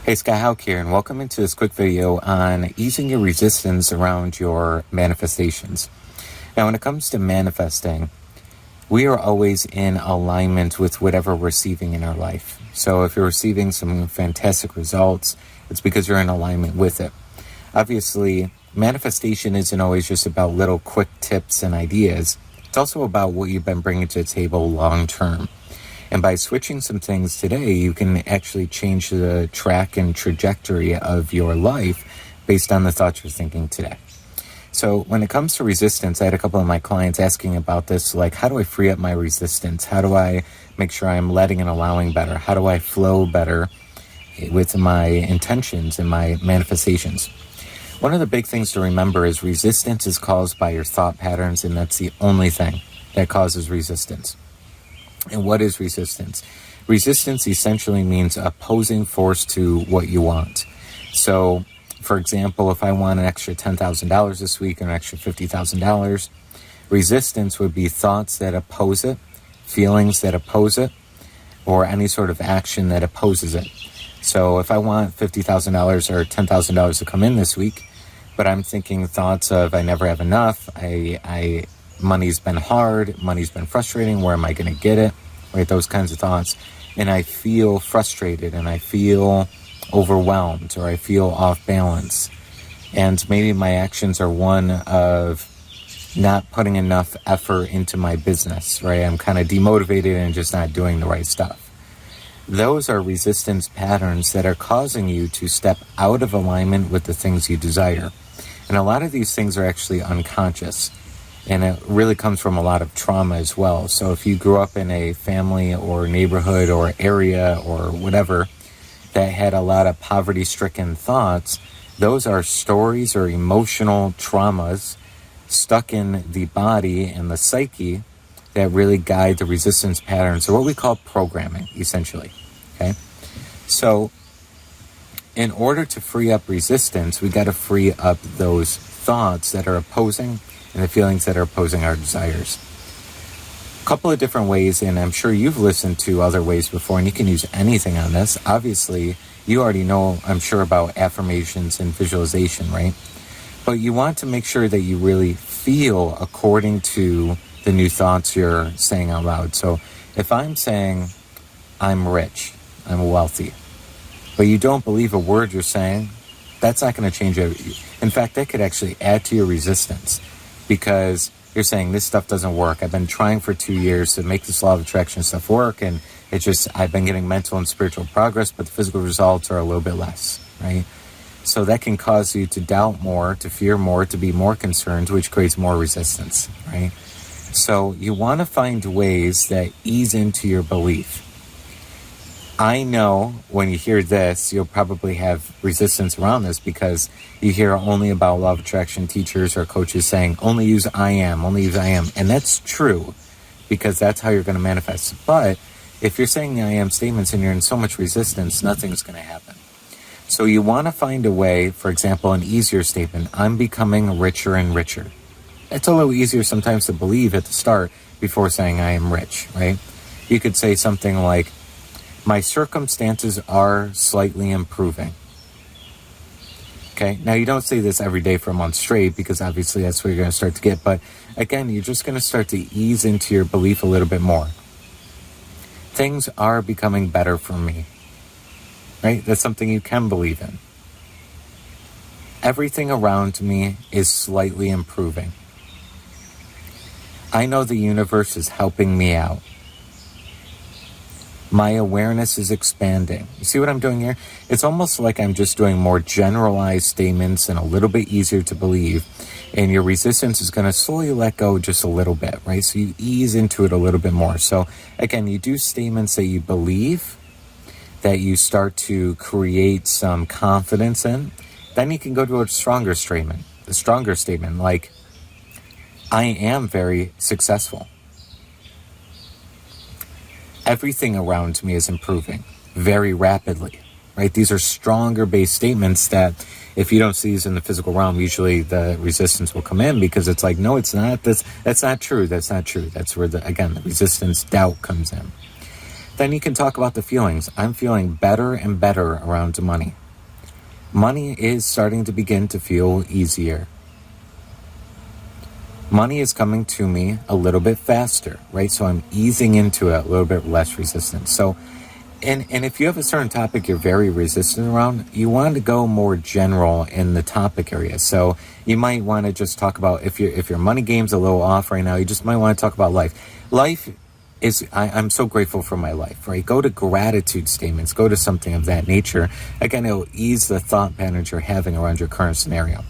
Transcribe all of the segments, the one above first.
Hey, Sky Haug here, and welcome into this quick video on easing your resistance around your manifestations. Now, when it comes to manifesting, we are always in alignment with whatever we're receiving in our life. So if you're receiving some fantastic results, it's because you're in alignment with it. Obviously, manifestation isn't always just about little quick tips and ideas. It's also about what you've been bringing to the table long term. And by switching some things today, you can actually change the track and trajectory of your life based on the thoughts you're thinking today. So when it comes to resistance, I had a couple of my clients asking about this, like, how do I free up my resistance? How do I make sure I'm letting and allowing better? How do I flow better with my intentions and my manifestations? One of the big things to remember is resistance is caused by your thought patterns, and that's the only thing that causes resistance. And what is resistance? Resistance essentially means opposing force to what you want. So, for example, if I want an extra $10,000 this week or an extra $50,000, resistance would be thoughts that oppose it, feelings that oppose it, or any sort of action that opposes it. So if I want $50,000 or $10,000 to come in this week, but I'm thinking thoughts of I never have enough, money's been hard, money's been frustrating, where am I going to get it, right, those kinds of thoughts, and I feel frustrated, and I feel overwhelmed, or I feel off balance, and maybe my actions are one of not putting enough effort into my business, right, I'm kind of demotivated and just not doing the right stuff. Those are resistance patterns that are causing you to step out of alignment with the things you desire, and a lot of these things are actually unconscious. And it really comes from a lot of trauma as well. So if you grew up in a family or neighborhood or area or whatever that had a lot of poverty-stricken thoughts, those are stories or emotional traumas stuck in the body and the psyche that really guide the resistance patterns, or what we call programming, essentially. Okay? So in order to free up resistance, we got to free up those thoughts that are opposing and the feelings that are opposing our desires. A couple of different ways, and I'm sure you've listened to other ways before, and you can use anything on this. Obviously, you already know, I'm sure, about affirmations and visualization, right? But you want to make sure that you really feel according to the new thoughts you're saying out loud. So if I'm saying, I'm rich, I'm wealthy, but you don't believe a word you're saying, that's not going to change it. In fact, that could actually add to your resistance, because you're saying this stuff doesn't work. I've been trying for 2 years to make this law of attraction stuff work, and I've been getting mental and spiritual progress, but the physical results are a little bit less, right? So that can cause you to doubt more, to fear more, to be more concerned, which creates more resistance, right? So you want to find ways that ease into your belief. I know when you hear this, you'll probably have resistance around this, because you hear only about law of attraction teachers or coaches saying, only use I am. And that's true, because that's how you're going to manifest. But if you're saying the I am statements and you're in so much resistance, nothing's going to happen. So you want to find a way, for example, an easier statement, I'm becoming richer and richer. It's a little easier sometimes to believe at the start before saying I am rich, right? You could say something like, my circumstances are slightly improving. Okay, now you don't say this every day for a month straight, because obviously that's where you're going to start to get. But again, you're just going to start to ease into your belief a little bit more. Things are becoming better for me. Right? That's something you can believe in. Everything around me is slightly improving. I know the universe is helping me out. My awareness is expanding. You see what I'm doing here? It's almost like I'm just doing more generalized statements and a little bit easier to believe. And your resistance is going to slowly let go just a little bit, right? So you ease into it a little bit more. So again, you do statements that you believe, that you start to create some confidence in. Then you can go to a stronger statement, like, I am very successful. Everything around me is improving very rapidly, right? These are stronger based statements that if you don't see these in the physical realm, usually the resistance will come in, because it's like, no, it's not. That's not true. That's not true. That's where the resistance doubt comes in. Then you can talk about the feelings. I'm feeling better and better around money. Money is starting to begin to feel easier. Money is coming to me a little bit faster, right? So I'm easing into it a little bit less resistance. So, and if you have a certain topic you're very resistant around, you want to go more general in the topic area. So you might want to just talk about, if your money game's a little off right now, you just might want to talk about life. Life is, I'm so grateful for my life, right? Go to gratitude statements, go to something of that nature. Again, it'll ease the thought patterns you're having around your current scenario.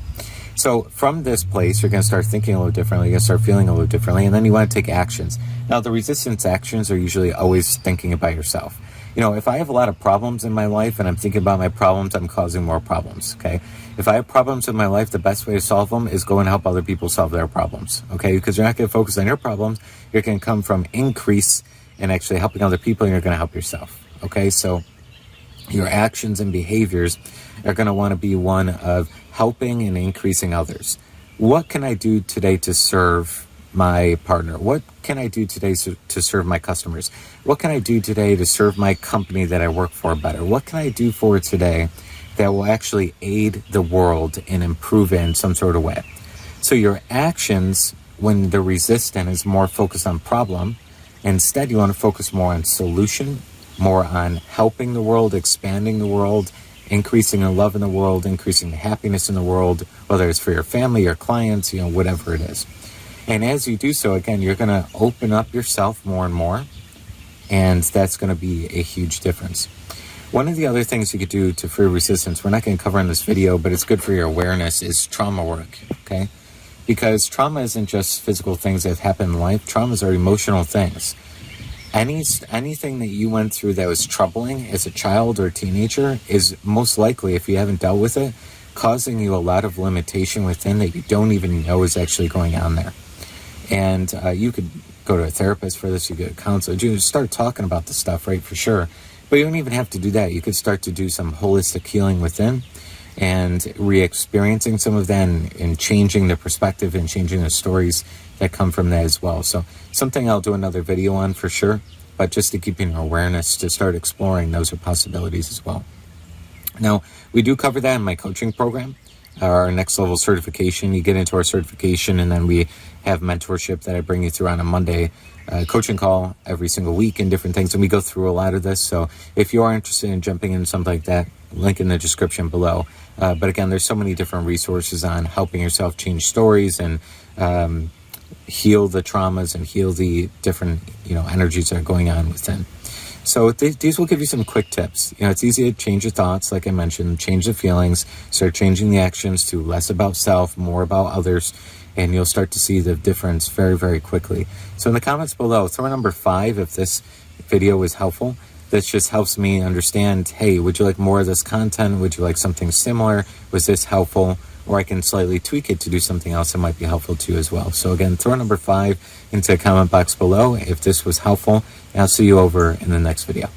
So from this place, you're going to start thinking a little differently, you're going to start feeling a little differently, and then you want to take actions. Now, the resistance actions are usually always thinking about yourself. You know, if I have a lot of problems in my life and I'm thinking about my problems, I'm causing more problems, okay? If I have problems in my life, the best way to solve them is go and help other people solve their problems, okay? Because you're not going to focus on your problems. You're going to come from increase and actually helping other people, and you're going to help yourself, okay? So your actions and behaviors are going to want to be one of helping and increasing others. What can I do today to serve my partner? What can I do today to serve my customers? What can I do today to serve my company that I work for better? What can I do for today that will actually aid the world and improve it in some sort of way? So your actions, when they're resistant, is more focused on problem. Instead, you want to focus more on solution, more on helping the world, expanding the world, increasing the love in the world, increasing the happiness in the world, whether it's for your family, your clients, whatever it is. And as you do so, again, you're going to open up yourself more and more, and that's going to be a huge difference. One of the other things you could do to free resistance, we're not going to cover in this video, but it's good for your awareness, is trauma work, okay? Because trauma isn't just physical things that happen in life. Traumas are emotional things. Anything that you went through that was troubling as a child or a teenager is most likely, if you haven't dealt with it, causing you a lot of limitation within that you don't even know is actually going on there. And you could go to a therapist for this, you could counselor, you start talking about the stuff, right, for sure. But you don't even have to do that. You could start to do some holistic healing within and re-experiencing some of that and changing the perspective and changing the stories that come from that as well. So something I'll do another video on for sure, but just to keep your awareness to start exploring, those are possibilities as well. Now, we do cover that in my coaching program, our next level certification. You get into our certification, and then we have mentorship that I bring you through on a Monday coaching call every single week and different things. And we go through a lot of this. So if you are interested in jumping into something like that, link in the description below. But again, there's so many different resources on helping yourself change stories and heal the traumas and heal the different, energies that are going on within. So these will give you some quick tips. It's easy to change your thoughts, like I mentioned, change the feelings, start changing the actions to less about self, more about others, and you'll start to see the difference very, very quickly. So in the comments below, throw a number 5 if this video was helpful. This just helps me understand, hey, would you like more of this content? Would you like something similar? Was this helpful? Or I can slightly tweak it to do something else that might be helpful to you as well. So again, throw number 5 into the comment box below if this was helpful, and I'll see you over in the next video.